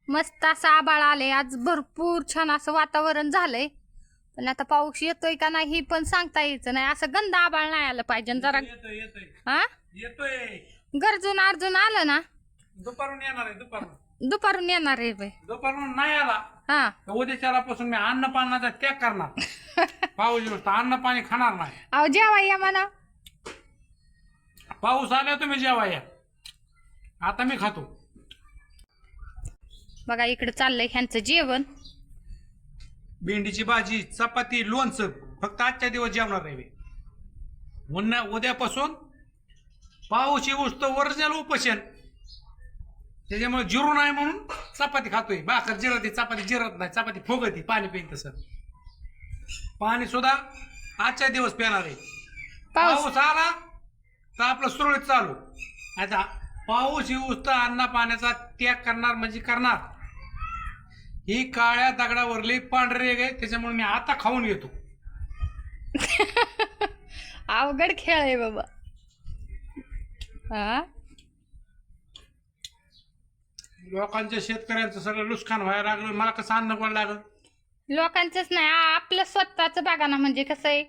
मस्त असं आबाळ आले आज, भरपूर छान असं वातावरण झालंय. पण आता पाऊस येतोय का नाही पण सांगता यायचं नाही. असं गंध आबाळ नाही आलं पाहिजे जरा. हा येतोय. गरजून अर्जून आलं ना दुपारून येणार आहे. दुपारून येणार आहे बाई. दुपारून नाही आला हा तर उद्याच्याला पासून मी अन्न पाण्याचा त्याग करणार. पाऊस येऊ अन्न पाणी खाणार नाही. अहो जेवा या म्हणा. पाऊस आला तुम्ही जेवा या. आता मी खातो. बघा इकडे चाललंय ह्यांचं जेवण. भेंडीची भाजी, चपाती, लोणचं. फक्त आजच्या दिवस जेवणार आहे. उद्यापासून पाऊस येऊस तर ओरिजिनल उपोषण. त्याच्यामुळे जिरू नाही म्हणून चपाती खातोय. भाकर जिरती, चपाती जिरत नाही. चपाती फुगती पाणी पिन तसं. पाणी सुद्धा आजच्या दिवस पिणार आहे. पाऊस आला तर आपलं सुरळीत चालू. आता पाऊस येऊस तर अन्न पाण्याचा त्याग करणार म्हणजे करणार. ही काळ्या दगडावरली पांढरे गे त्याच्यामुळे मी आता खाऊन घेतो. अवघड खेळ आहे बाबा. हा लोकांच्या शेतकऱ्यांचं सगळं नुकसान व्हायला लागलं. मला कसं अन्न कोण लागलं. लोकांचंच नाही आपलं स्वतःच बघा ना. म्हणजे कसं आहे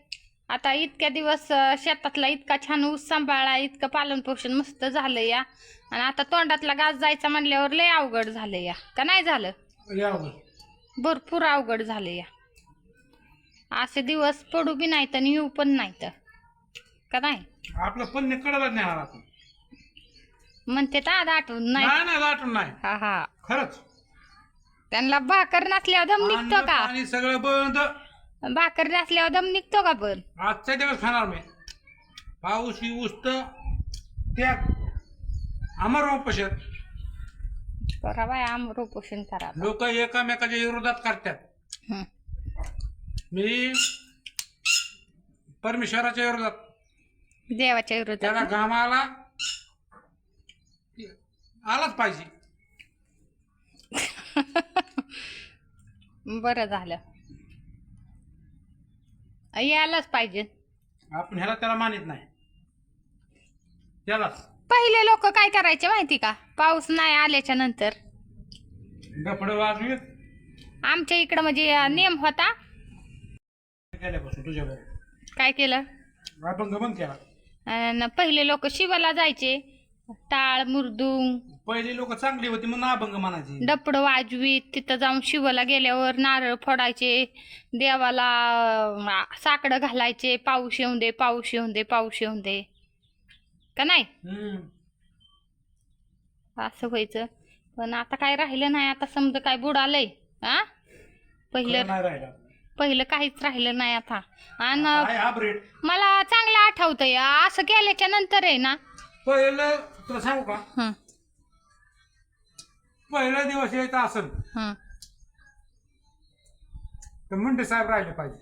आता इतक्या दिवस शेतातला इतका छान ऊस सांभाळा, इतकं पालन पोषण मस्त झालं या. आणि आता तोंडातला घास जायचा म्हणल्यावर लय अवघड झालं या. का नाही झालं. भरपूर अवघड झालं या. असे दिवस पडू बी नाहीत आणि येऊ पण नाहीत का नाही. आपलं पण कळलं नाही आपण म्हणते तर आठवून नाही. नाही दाटून नाही. हा हा खरंच त्यांना भाकर नसल्यावर दम निघतो का. आणि सगळं बंद. भाकर नसल्यावर दम निघतो का. पण आजच्या दिवस खाणार मी. पाऊस येऊस तर त्याग अमर उपोषण. करा बाय आमर उपोषण करा. लोक एकामेकाच्या विरोधात करतात. मी परमेश्वराच्या विरोधात. देवाच्या त्याला विरोधात. घामाला आलाच पाहिजे. बरं झालं यायलाच पाहिजे. आपण ह्याला त्याला मानित नाही. त्यालाच पहिले लोक काय करायचे माहिती का. पाऊस नाही आल्याच्या नंतर डफड वाजवीत आमच्या इकडं म्हणजे नियम होता. केल्यापासून तुझ्या काय केलं. अभंग बंद केला. अन पहिले लोक शिवाला जायचे. टाळ मुरदुंग पहिली लोक चांगली होती म्हणून अभंग म्हणायची. डपड वाजवीत तिथं जाऊन शिवाला गेल्यावर नारळ फोडायचे. देवाला साकडं घालायचे. पाऊस येऊन दे, पाऊस येऊन दे, पाऊस येऊन दे का नाही. असं व्हायचं. पण आता काय राहिलं नाही. आता समजा काय बुडालंय. हा पहिलं काहीच राहिलं नाही आता. आणि मला चांगलं आठवतंय असं केल्याच्या नंतर आहे ना. पहिलं तुला सांगू का. पहिला दिवस यायचा असेल तर मुंडे साहेब राहिले पाहिजे.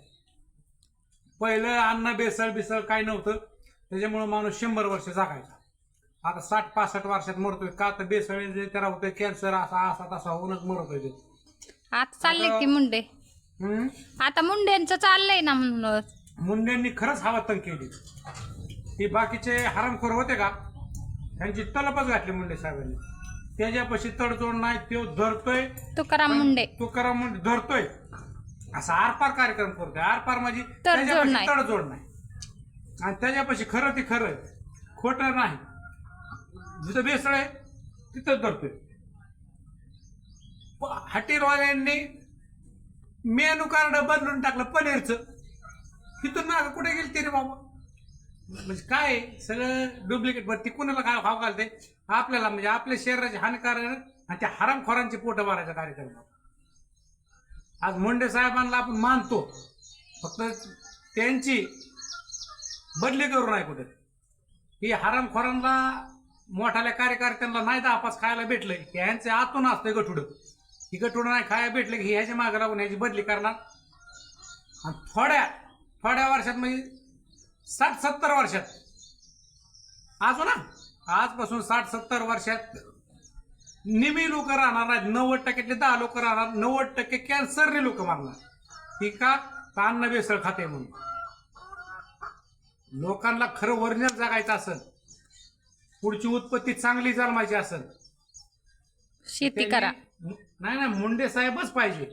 पहिलं अन्न बेसळ बिसळ काय नव्हतं. त्याच्यामुळे माणूस 100 वर्ष जगायचा. आता 60-65 वर्षात मरतोय का तर बेसळ त्याला होतोय कॅन्सर असा तसा होऊनच मरतोय. आता चालले की मुंडे. आता मुंड्यांचं चाललंय ना. म्हणून मुंड्यांनी खरंच हवा तंग केली. ती बाकीचे हरामखोर होते का त्यांची तलपच घातली मुंडे साहेबांनी. त्याच्यापाशी तडजोड नाही. तो धरतोय तुकाराम मुंडे धरतोय असा आरपार कार्यक्रम करतोय. आरपार म्हणजे तडजोड नाही. आणि त्याच्यापाशी खरं ते खरं खोटं नाही. जिथं बेसळ आहे तिथंच धरतोय. हॉटेलवाल्यांनी मेनू कार्ड बदलून टाकलं पनीरचं. तिथून मागं कुठे गेली रे बाबा. म्हणजे काय सगळं डुप्लिकेट. बरं ती कुणाला काय भाव घालते आपल्याला. म्हणजे आपल्या शरीराचे हानिकारक आणि त्या हरामखोरांचे पोट भरायचा कार्यक्रम. आज मुंडे साहेबांना आपण मानतो. फक्त त्यांची बदली करू नाही कुठे. ही हरामखोरांना मोठ्याल्या कार्यकर्त्यांना नाही 10-5 खायला भेटलंय की ह्यांचे आतून असतंय गठुडं. ही गठुडं नाही खायला भेटलं की ह्याच्या मागे लागून ह्याची बदली करणार. आणि थोड्या वर्षात म्हणजे 60-70 वर्षात अजून आजपासून 60-70 वर्षात निमी लोक राहणार नाहीत. 90%तले 10 लोक राहणार. 90% कॅन्सरने लोक मारणार. ती का अन्न बेसळ खाते म्हणून. लोकांना खरं ओरिजिनल जगायचं असेल, पुढची उत्पत्ती चांगली जन्मायची असेल, शेती करा. नाही ना, मुंडे साहेबच पाहिजे.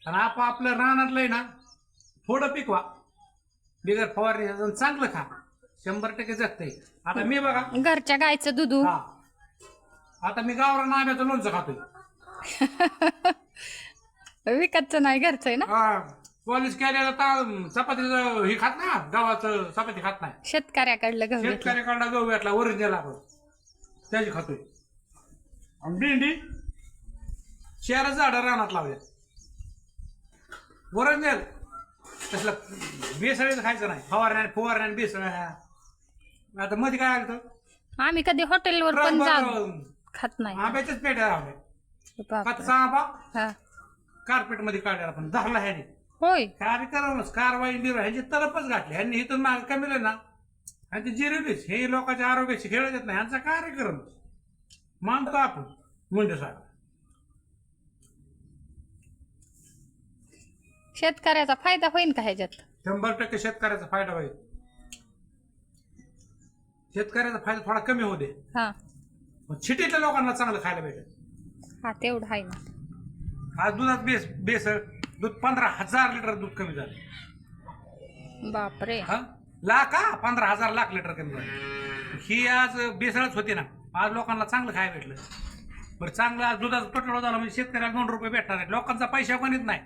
आणि आपलं रानातलंय ना थोडं पिकवा, बिगर फवारणी, चांगलं खा, 100% जगतंय. आता मी बघा, घरच्या गायचं दूध. हा, आता मी गावरान आंब्याचं लोणचं खातोय. विकतचं नाही, घरचं आहे ना. पॉलिश केलेलं चपातीचं हे खात ना, गव्हाचं चपाती खात नाही. शेतकऱ्याकडलं गहू घेतलं. शेतकऱ्याकडला गहू भेटला ओरिजिनल आपण त्याची खातोय. आणि भेंडी 4 झाडं रानात लावल्या ओरिजिनल. तसलं बेसळीचं खायचं नाही, फवारण्याने बेसळ. आता मध्ये काय आलं, आम्ही कधी हॉटेलवर पण जाऊ खात नाही. आंब्याच्याच पेट्या लावल्या. बापरे. कच्चा आंबा हा. कार्पेट मध्ये काढला आपण, धरला ह्याने. होय. कार्यक्रमच कारवाई निर्वाह ह्यांची तरफच घातली. ह्यांनी इथून मागे कमीलं ना, आणि ते जिरवलीच. हे लोकांच्या आरोग्याशी खेळत येत नाही. ह्यांचा कार्यक्रम मानतो आपण मुंडे साहेब. शेतकऱ्याचा फायदा होईल का ह्याच्यात? 100% शेतकऱ्याचा फायदा होईल. शेतकऱ्याचा फायदा थोडा कमी होऊ दे, हा. पण सिटीतल्या लोकांना चांगलं खायला भेटेल. हा, तेवढं आहे ना. आज दुधात बेसळ दूध 15,000 लिटर दूध कमी झालं. बापरे. हा, 15,000 लाख लिटर कमी झालं. ही आज बेसळच होती ना. आज लोकांना चांगलं खायला भेटलं. बरं, चांगलं आज दुधाचा तुटवडा झाला म्हणजे शेतकऱ्याला 2 रुपये भेटणार आहेत. लोकांचा पैसा गणित नाही.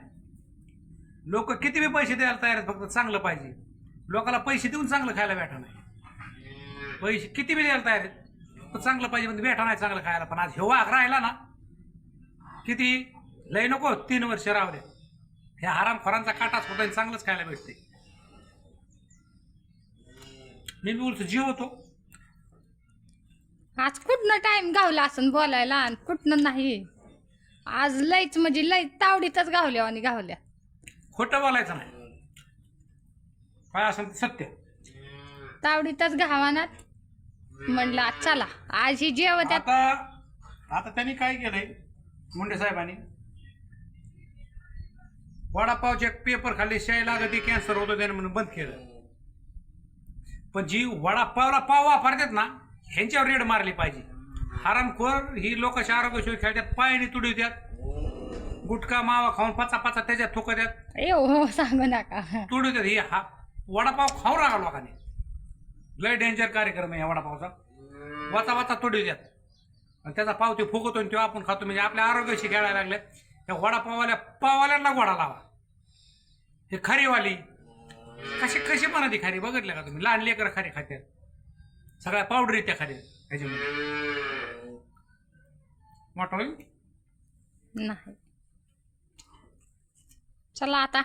लोक किती बी पैसे द्यायला तयार आहेत, फक्त चांगलं पाहिजे. लोकांना पैसे देऊन चांगलं खायला भेटा नाही. पैसे किती बी द्यायला तयार आहेत, फक्त चांगलं पाहिजे म्हणजे भेटा नाही चांगलं खायला. पण आज हे वाघ राहिला ना, किती लय नको 3 वर्ष रावले, हे हरामखोरांचा काटाच होता. चांगलंच खायला भेटते. मी बोलतो जीव होतो. आज कुठनं टाइम गावला असं बोलायला आणि कुठनं नाही. आज लयच म्हणजे लय तावडीतच गावल्या आणि गावल्या. खोटं बोलायचं नाही, काय असेल ते सत्य. तावडीतच गावानात म्हणलं आज चला आज ही जेवत. आता त्यांनी काय केलंय मुंडे साहेबांनी, वडापावचे पेपर खाल्ले, शाई लागत कॅन्सर होतो त्याने म्हणून बंद केलं. पण जी वडापावला पाव वापरतात ना, ह्यांच्यावर रेड मारली पाहिजे. हरामखोर ही लोकांच्या आरोग्याशिवाय खेळतात, पायाने तुडवतात, गुटखा मावा खाऊन पाचा त्याच्यात थुकतात, हो सांगू नका. तुडवतात. ही वडापाव खाऊ राहा लोकांनी. लय डेंजर कार्यक्रम आहे या वडापावचा. वाचा तुडवतात आणि त्याचा पाव ते फुगवतो आणि तो आपण खातो. म्हणजे आपल्या आरोग्याशी खेळायला लागल्यात. त्या पाववाल्यांना गोडा लावा. हे खरीवाली कशी म्हणा ती खारी बघितल्या का तुम्ही? लहान लेकर खारी खात्यात, सगळ्या पावडर त्या खाली ह्याच्यामध्ये. मोठं होईल नाही. चला आता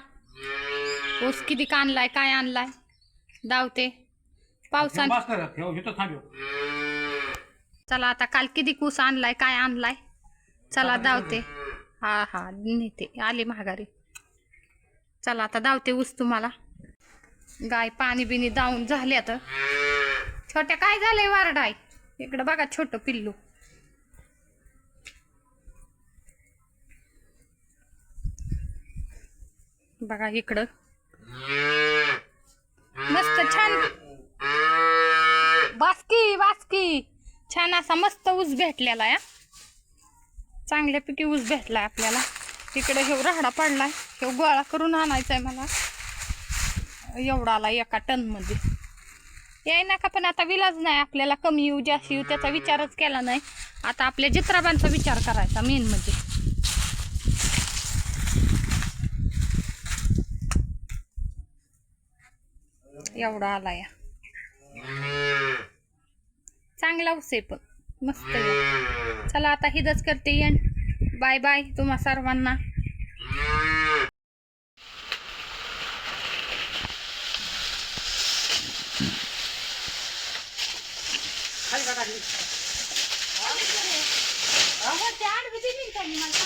ऊस किती आणलाय, काय आणलाय दावते पावसाने. चला आता काल किती ऊस आणलाय, काय आणलाय, चला दावते. हा नेते आली महागारी. चला आता दावते ऊस तुम्हाला. गाय पाणी बिनी दावून झाले. आता छोट्या काय झालंय वारडाय इकडं बघा, छोट पिल्लू. बघा इकडं मस्त छान बासकी छान असा मस्त ऊस भेटलेला आहे. चांगल्यापैकी ऊस भेटलाय आपल्याला. तिकडे हे राहडा पडलाय, हे गोळा करून आणायचा आहे मला. एवढा आला 1 टन मध्ये. याय नका, पण आता विलाज नाही आपल्याला. कमी येऊ जास्त येऊ त्याचा विचारच केला नाही. आता आपल्या चित्राबांचा विचार करायचा मेन म्हणजे. एवढा आला या. चांगला ऊस आहे पण मस्त आहे. चला आता हिदच करते एंड. बाय बाय तुम्हा सर्वांना. खाली का टाकली? ते आडवी दिली का मी मला?